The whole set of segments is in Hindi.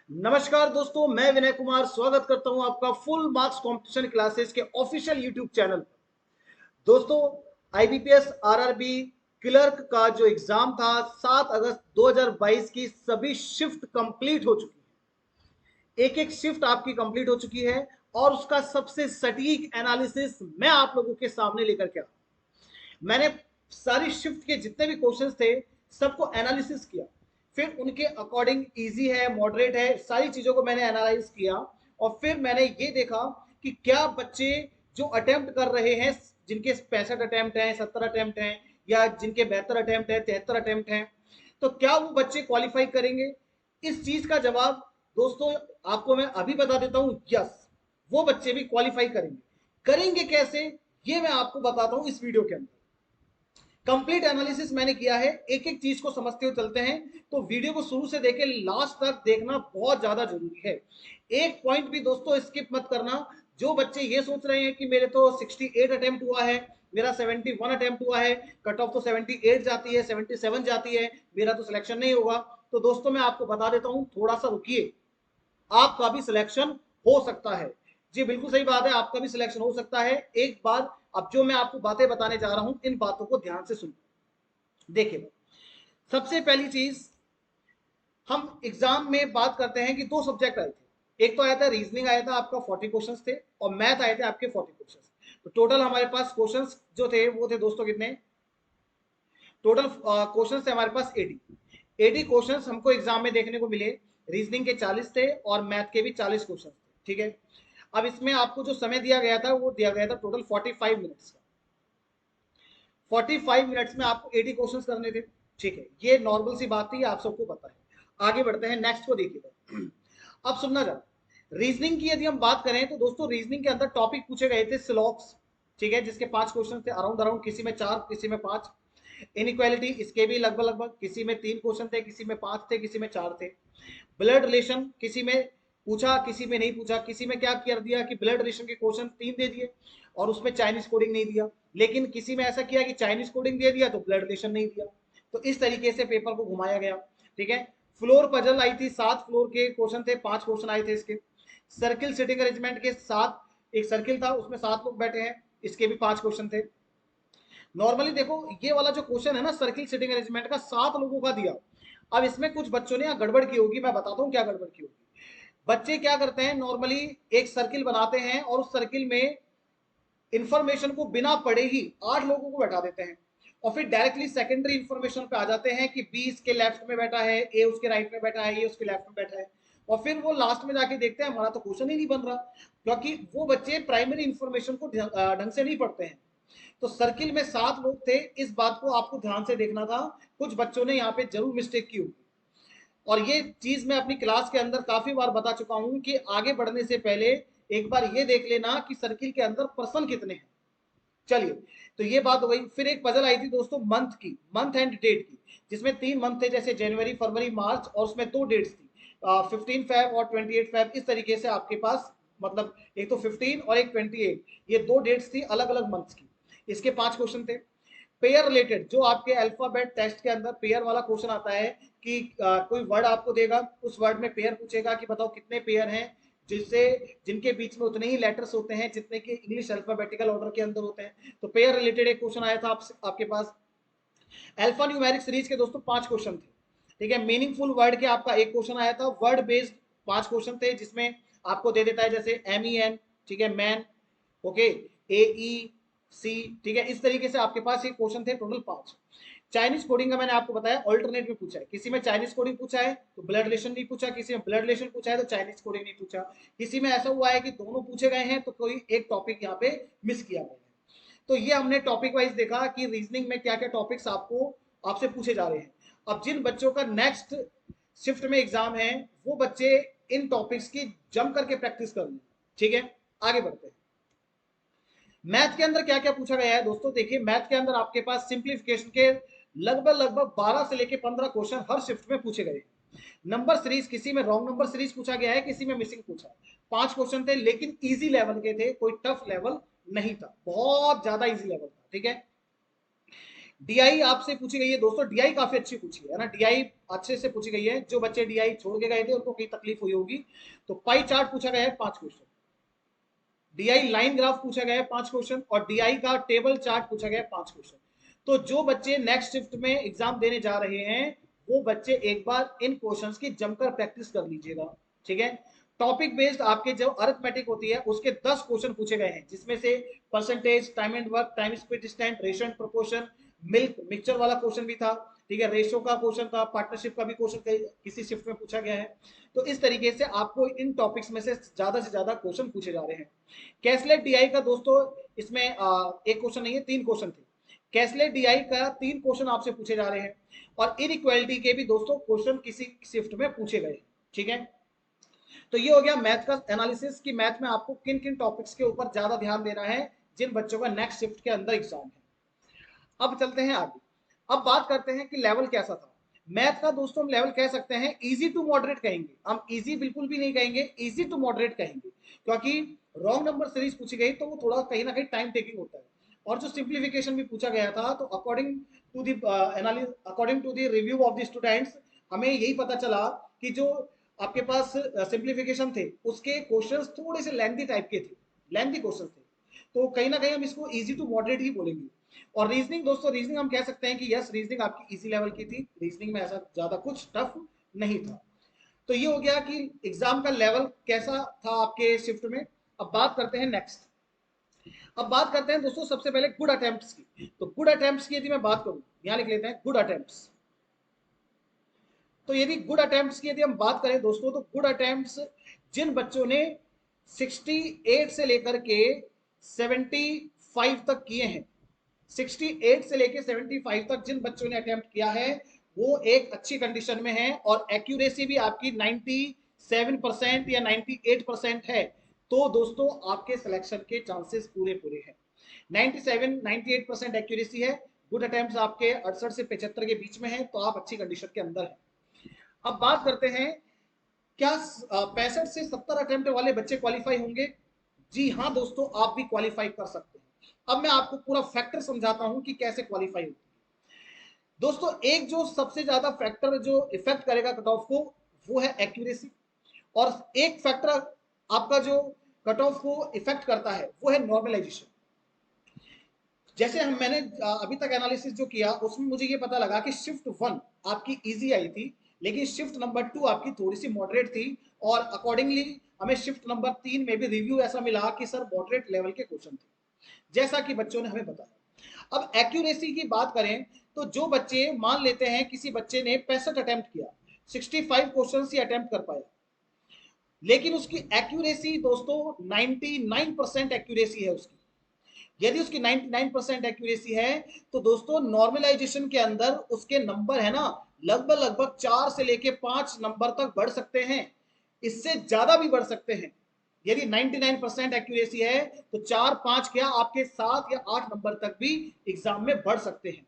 नमस्कार दोस्तों, मैं विनय कुमार स्वागत करता हूं आपका फुल मार्क्स कंपटीशन क्लासेस के ऑफिशियल यूट्यूब चैनल पर। दोस्तों, आईबीपीएस आरआरबी क्लर्क का जो एग्जाम था 7 अगस्त 2022 की सभी शिफ्ट कंप्लीट हो चुकी है। एक एक शिफ्ट आपकी कंप्लीट हो चुकी है और उसका सबसे सटीक एनालिसिस मैं आप लोगों के सामने लेकर के आया। मैंने सारी शिफ्ट के जितने भी क्वेश्चंस थे सबको एनालिसिस किया, फिर उनके अकॉर्डिंग इजी है, मॉडरेट है, सारी चीजों को मैंने एनालाइज किया और फिर मैंने ये देखा कि क्या बच्चे जो अटेम्प्ट कर रहे हैं, जिनके 65 अटेम्प्ट हैं, 70 अटेम्प्ट हैं या जिनके 72 अटेम्प्ट है, 73 अटेम्प्ट हैं, तो क्या वो बच्चे क्वालिफाई करेंगे। इस चीज का जवाब दोस्तों आपको मैं अभी बता देता हूं, यस, वो बच्चे भी क्वालिफाई करेंगे। करेंगे कैसे, ये मैं आपको बताता हूं इस वीडियो के अंदर। कंप्लीट एनालिसिस मैंने किया है, एक एक चीज को समझते हुए चलते हैं। तो वीडियो को शुरू से देखे लास्ट तक देखना बहुत ज्यादा जरूरी है। एक पॉइंट भी दोस्तों स्किप मत करना। जो बच्चे ये सोच रहे हैं कि मेरे तो 68 अटेम्प्ट हुआ है, मेरा 71 अटेम्प्ट हुआ है, कट ऑफ तो 78 जाती है, 77 जाती है, मेरा तो सिलेक्शन नहीं होगा। तो दोस्तों मैं आपको बता देता हूं, थोड़ा सा रुकिए, आपका भी सिलेक्शन हो सकता है। जी बिल्कुल सही बात है, आपका भी सिलेक्शन हो सकता है। एक बार अब जो मैं आपको बातें बताने जा रहा हूं, इन बातों को ध्यान से सुनिए। देखिए, सबसे पहली चीज, हम एग्जाम में बात करते हैं कि दो सब्जेक्ट आए थे। एक तो आया था रीजनिंग, आया था आपका 40 क्वेश्चंस थे, और मैथ आए थे आपके 40 क्वेश्चंस। तो टोटल हमारे पास क्वेश्चंस जो थे वो थे दोस्तों कितने, टोटल क्वेश्चंस थे हमारे पास 80 क्वेश्चंस हमको एग्जाम में देखने को मिले। रीजनिंग के 40 थे और मैथ के भी 40 क्वेश्चन थे, ठीक है। अब इसमें आपको जो समय दिया गया था वो दिया गया था टोटल 45 मिनट्स का। 45 मिनट्स में आपको 80 क्वेश्चंस करने थे, ठीक है। ये नॉर्मल सी बात थी, आप सबको पता है। आगे बढ़ते हैं, नेक्स्ट को देखिए। अब सुनना जरा, रीजनिंग की यदि हम बात करें तो दोस्तों रीजनिंग के अंदर टॉपिक पूछे गए थे सिलॉक्स, ठीक है, जिसके 5 क्वेश्चन थे अराउंड अराउंड, किसी में 4 किसी में 5। इनइक्वालिटी, इसके भी लगभग लगभग, किसी में 3 क्वेश्चन थे, किसी में 5 थे, किसी में 4 थे। ब्लड रिलेशन किसी में पूछा, किसी में नहीं पूछा। किसी में क्या कर दिया कि ब्लड रिलेशन के क्वेश्चन 3 दे दिए और उसमें चाइनीज कोडिंग नहीं दिया। लेकिन किसी में ऐसा किया कि चाइनीज कोडिंग दे दिया तो ब्लड रिलेशन नहीं दिया। तो इस तरीके से पेपर को घुमाया गया, ठीक है। फ्लोर पजल आई थी, 7 फ्लोर के क्वेश्चन थे, 5 क्वेश्चन आए थे इसके। सर्किल सिटिंग अरेंजमेंट के साथ एक सर्किल था, उसमें 7 लोग बैठे हैं, इसके भी 5 क्वेश्चन थे। नॉर्मली देखो, ये वाला जो क्वेश्चन है ना सर्किल सिटिंग अरेंजमेंट का, 7 लोगों का दिया। अब इसमें कुछ बच्चों ने गड़बड़ की होगी, मैं बताता हूँ क्या गड़बड़ की होगी। बच्चे क्या करते हैं, नॉर्मली एक सर्किल बनाते हैं और उस सर्किल में इंफॉर्मेशन को बिना पढ़े ही 8 लोगों को बैठा देते हैं, और फिर डायरेक्टली सेकेंडरी इंफॉर्मेशन पे आ जाते हैं कि बी इसके लेफ्ट में बैठा है, ए उसके राइट में बैठा है, ये उसके लेफ्ट में बैठा है। और फिर वो लास्ट में जाके देखते हैं हमारा तो क्वेश्चन ही नहीं बन रहा, क्योंकि वो बच्चे प्राइमरी इंफॉर्मेशन को ढंग से नहीं पढ़ते हैं। तो सर्किल में 7 लोग थे, इस बात को आपको ध्यान से देखना था। कुछ बच्चों ने यहाँ पे जरूर मिस्टेक की होगी, और ये चीज मैं अपनी क्लास के अंदर काफी बार बता चुका हूं कि आगे बढ़ने से पहले एक बार ये देख लेना कि सर्किल के अंदर पर्सन कितने हैं। चलिए, तो ये बात हो गई। फिर एक पजल आई थी दोस्तों मंथ की, मंथ एंड डेट की, जिसमें 3 मंथ थे, जैसे जनवरी, फरवरी, मार्च, और उसमें 2 डेट्स थी, 15 फेब और 28 फेब। इस तरीके से आपके पास, मतलब एक तो 15 और एक 28, ये 2 डेट्स थी अलग अलग मंथ्स की। इसके 5 क्वेश्चन थे। पेयर रिलेटेड, जो आपके अल्फाबेट टेस्ट के अंदर पेयर वाला क्वेश्चन आता है कि कोई वर्ड आपको देगा, उस वर्ड में पेयर पूछेगा कि बताओ कितने पेयर हैं, जिससे जिनके बीच में उतने ही लेटर्स होते हैं जितने के इंग्लिश अल्फाबेटिकल ऑर्डर के अंदर होते हैं। तो पेयर रिलेटेड एक क्वेश्चन आया था आपके पास। अल्फा न्यूमेरिक सीरीज के दोस्तों 5 क्वेश्चन थे, ठीक है। मीनिंगफुल वर्ड के आपका एक क्वेश्चन आया था। वर्ड बेस्ड 5 क्वेश्चन थे, जिसमें आपको दे देता है जैसे MEN, ठीक है, मैन, ओके, AEC, ठीक है। इस तरीके से आपके पास ये क्वेश्चन थे टोटल 5। चाइनीज कोडिंग का मैंने आपको बताया ऑल्टरनेट में पूछा है, किसी में चाइनीज कोडिंग पूछा है तो ब्लड रिलेशन नहीं पूछा, किसी में ब्लड रिलेशन पूछा है तो चाइनीज कोडिंग नहीं पूछा, किसी में ऐसा हुआ है कि दोनों पूछे गए हैं तो कोई एक टॉपिक यहाँ पे मिस किया गया है। तो ये हमने टॉपिक वाइज देखा कि रीजनिंग में क्या क्या टॉपिक्स आपको आपसे पूछे जा रहे हैं। अब जिन बच्चों का नेक्स्ट शिफ्ट में एग्जाम है, वो बच्चे इन टॉपिक्स की जम करके प्रैक्टिस कर लें, ठीक है। आगे बढ़ते हैं। मैथ के अंदर क्या क्या पूछा गया है दोस्तों, देखिए मैथ के अंदर आपके पास सिंप्लीफिकेशन के लगभग लगभग 12 से लेके 15 क्वेश्चन हर शिफ्ट में पूछे गए। नंबर सीरीज, किसी में रॉन्ग नंबर सीरीज पूछा गया है, किसी में मिसिंग पूछा है। 5 क्वेश्चन थे, लेकिन इजी लेवल के थे, कोई टफ लेवल नहीं था, बहुत ज्यादा इजी लेवल था, ठीक है। डीआई आपसे पूछी गई है दोस्तों, डीआई काफी अच्छी पूछी है ना, डीआई अच्छे से पूछी गई है। जो बच्चे डीआई छोड़ के गए थे उनको कहीं तकलीफ हुई होगी। तो पाई चार्ट पूछा गया है 5 क्वेश्चन, डीआई लाइन ग्राफ पूछा गया है 5 क्वेश्चन, और डीआई का टेबल चार्ट पूछा गया है 5 क्वेश्चन। तो जो बच्चे नेक्स्ट शिफ्ट में एग्जाम देने जा रहे हैं वो बच्चे एक बार इन क्वेश्चंस की जमकर प्रैक्टिस कर लीजिएगा, ठीक है। टॉपिक बेस्ड आपके जो अरिथमेटिक होती है उसके 10 क्वेश्चन पूछे गए हैं, जिसमें से percentage, time and work, time speed distance, ratio and proportion, milk mixture वाला क्वेश्चन भी था, ठीक है, रेशो का क्वेश्चन था, पार्टनरशिप का भी क्वेश्चन किसी शिफ्ट में पूछा गया है। तो इस तरीके से आपको इन टॉपिक्स में से ज्यादा क्वेश्चन पूछे जा रहे हैं। कैसलेट डीआई का दोस्तों इसमें एक क्वेश्चन नहीं है, 3 क्वेश्चन थे। कैसलेट डीआई का 3 क्वेश्चन आपसे पूछे जा रहे हैं, और इनइक्वालिटी के भी दोस्तों क्वेश्चन किसी शिफ्ट में पूछे गए, ठीक है। तो ये हो गया मैथ का एनालिसिस कि मैथ में आपको किन किन टॉपिक्स के ऊपर ज्यादा ध्यान देना है जिन बच्चों का नेक्स्ट शिफ्ट के अंदर एग्जाम है। अब चलते हैं आगे। अब बात करते हैं कि लेवल कैसा था मैथ का दोस्तों। हम लेवल कह सकते हैं इजी टू मॉडरेट कहेंगे, हम इजी बिल्कुल भी नहीं कहेंगे, इजी टू मॉडरेट कहेंगे, क्योंकि रॉन्ग नंबर सीरीज पूछी गई तो वो थोड़ा कहीं ना कहीं टाइम टेकिंग होता है। और जो सिंप्लीफिकेशन भी पूछा गया था तो according to the review of the students हमें यही पता चला कि जो आपके पास सिंप्लीफिकेशन थे उसके क्वेश्चंस थोड़े से लेंथी टाइप के थे, लेंथी क्वेश्चंस थे। तो कहीं ना कहीं हम इसको इजी टू मॉडरेट ही बोलेंगे। और रीजनिंग दोस्तों, रीजनिंग हम कह सकते हैं कि यस रीजनिंग आपकी इजी लेवल की थी, रीजनिंग में ऐसा ज्यादा कुछ टफ नहीं था। तो ये हो गया कि एग्जाम का लेवल कैसा था आपके शिफ्ट में। अब बात करते हैं नेक्स्ट। अब बात करते हैं दोस्तों सबसे पहले गुड अटेम्प्ट्स की। तो गुड अटेम्प्ट्स की यदि मैं बात करूं, यहां लिख लेते हैं गुड अटेम्प्ट्स। तो यदि गुड अटेम्प्ट्स की यदि हम बात करें दोस्तों, तो गुड अटेम्प्ट्स जिन बच्चों ने 68 से लेकर के 75 तक किए हैं, 68 से लेकर 75 तक जिन बच्चों ने अटेम्प्ट किया है वो एक अच्छी कंडीशन में है, और एक्यूरेसी भी आपकी 97% या 98% है। तो दोस्तों आपके सिलेक्शन के चांसेस पूरे पूरे हैं। 97-98% एक्यूरेसी है, गुड अटेम्प्ट्स आपके 68 से 75 के बीच में है, तो आप अच्छी कंडीशन के अंदर है। अब बात करते हैं क्या 65 से 70 अटेम्प्ट वाले बच्चे क्वालिफाई होंगे। जी हाँ दोस्तों, आप भी क्वालिफाई कर सकते हैं। अब मैं आपको पूरा फैक्टर समझाता हूं कि कैसे क्वालिफाई होती है। दोस्तों एक जो सबसे ज्यादा फैक्टर जो इफेक्ट करेगा कट ऑफ को वो है एक्यूरेसी, और एक फैक्टर आपका जो कट ऑफ को इफेक्ट करता है वो है नॉर्मलाइजेशन। जैसे हम मैंने अभी तक एनालिसिस जो किया उसमें मुझे ये पता लगा कि शिफ्ट 1 आपकी इजी आई थी, लेकिन शिफ्ट नंबर 2 आपकी थोड़ी सी मॉडरेट थी, और अकॉर्डिंगली हमें शिफ्ट नंबर 3 में भी रिव्यू ऐसा मिला कि सर मॉडरेट लेवल के क्वेश्चन थे, जैसा कि बच्चों ने हमें बताया। अब एक्यूरेसी की बात करें तो जो बच्चे मान लेते हैं किसी बच्चे ने 65 अटेम्प्ट किया, 65 क्वेश्चन ही अटेम्प्ट कर पाया, लेकिन उसकी एक्यूरेसी दोस्तों 99% एक्यूरेसी है उसकी। यदि उसकी 99% एक्यूरेसी है तो दोस्तों नॉर्मलाइजेशन के अंदर उसके नंबर है ना लगभग लगभग 4 से लेके 5 नंबर तक बढ़ सकते हैं, इससे ज्यादा भी बढ़ सकते हैं। यदि 99% एक्यूरेसी है तो 4-5 क्या आपके 7 या 8 नंबर तक भी एग्जाम में बढ़ सकते हैं।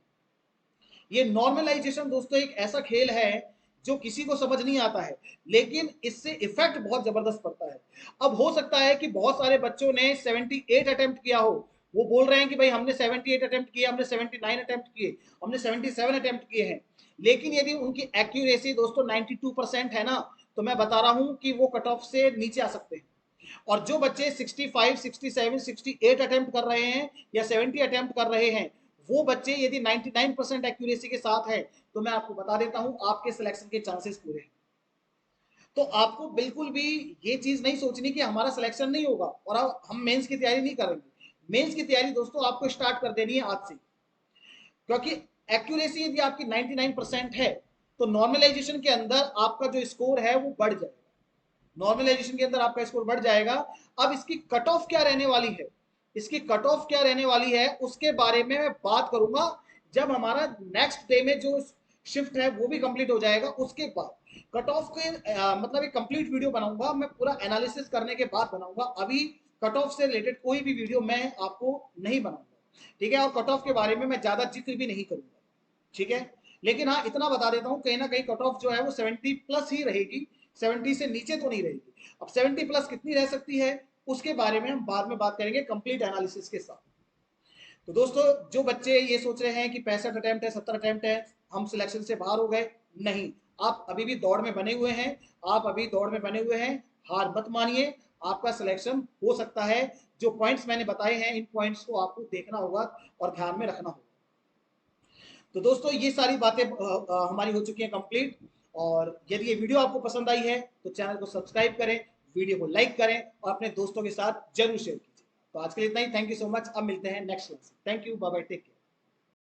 ये नॉर्मलाइजेशन दोस्तों एक ऐसा खेल है जो किसी को समझ नहीं आता है, लेकिन इससे इफेक्ट बहुत जबरदस्त पड़ता है। अब हो सकता है कि बहुत सारे बच्चों ने 78 अटेम्प्ट किया हो, वो बोल रहे हैं कि भाई हमने 78 अटेम्प्ट किए, हमने 79 अटेम्प्ट किए, हमने 77 अटेम्प्ट किए हैं, लेकिन यदि उनकी एक्यूरेसी दोस्तों 92% है ना, तो मैं बता रहा हूं कि वो कट ऑफ से नीचे आ सकते हैं। और जो बच्चे 65, 67, 68 अटेम्प्ट कर रहे हैं या 70 अटेम्प्ट कर रहे हैं, वो बच्चे यदि 99% एक्यूरेसी के साथ है तो मैं आपको बता देता हूं आपके सिलेक्शन के चांसेस पूरे हैं। तो आपको बिल्कुल भी ये चीज नहीं सोचनी कि हमारा सिलेक्शन नहीं होगा और अब हम मेंस की तैयारी नहीं करेंगे। मेंस की तैयारी दोस्तों आपको स्टार्ट कर देनी है आज से, क्योंकि एक्यूरेसी यदि आपकी 99% है तो नॉर्मलाइजेशन के अंदर आपका जो स्कोर है वो बढ़ जाएगा, नॉर्मलाइजेशन के अंदर आपका स्कोर बढ़ जाएगा। अब इसकी कट ऑफ क्या रहने वाली है, इसकी कट ऑफ क्या रहने वाली है उसके बारे में मैं बात करूंगा जब हमारा नेक्स्ट डे में जो शिफ्ट है वो भी कंप्लीट हो जाएगा। उसके बाद कट ऑफ के मतलब एक कंप्लीट वीडियो बनाऊंगा, मैं पूरा एनालिसिस करने के बाद बनाऊंगा। अभी कट ऑफ से रिलेटेड कोई भी वीडियो मैं आपको नहीं बनाऊंगा, ठीक है, और कट ऑफ के बारे में मैं ज्यादा जिक्र भी नहीं करूंगा, ठीक है। लेकिन हाँ इतना बता देता हूं कहीं ना कहीं कट ऑफ जो है वो 70 प्लस ही रहेगी, 70 से नीचे तो नहीं रहेगी। अब 70 प्लस कितनी रह सकती है उसके बारे में हम बाद में बात करेंगे कंप्लीट एनालिसिस के साथ। तो दोस्तों जो बच्चे ये सोच रहे हैं कि 65 अटेम्प्ट है, 70 अटेम्प्ट है, हम सिलेक्शन से बाहर हो गए, नहीं, आप अभी भी दौड़ में बने हुए हैं, आप अभी दौड़ में बने हुए हैं, हार मत मानिए, आपका सिलेक्शन हो सकता है। जो पॉइंट्स मैंने बताए हैं इन पॉइंट्स को आपको देखना होगा और ध्यान में रखना होगा। तो दोस्तों ये सारी बातें हमारी हो चुकी हैं कंप्लीट। और यदि ये वीडियो आपको पसंद आई है तो चैनल को सब्सक्राइब करें, वीडियो को लाइक करें और अपने दोस्तों के साथ जरूर शेयर कीजिए। तो आज के लिए इतना ही। Thank you so much. अब मिलते हैं next class. Thank you, bye bye, take care.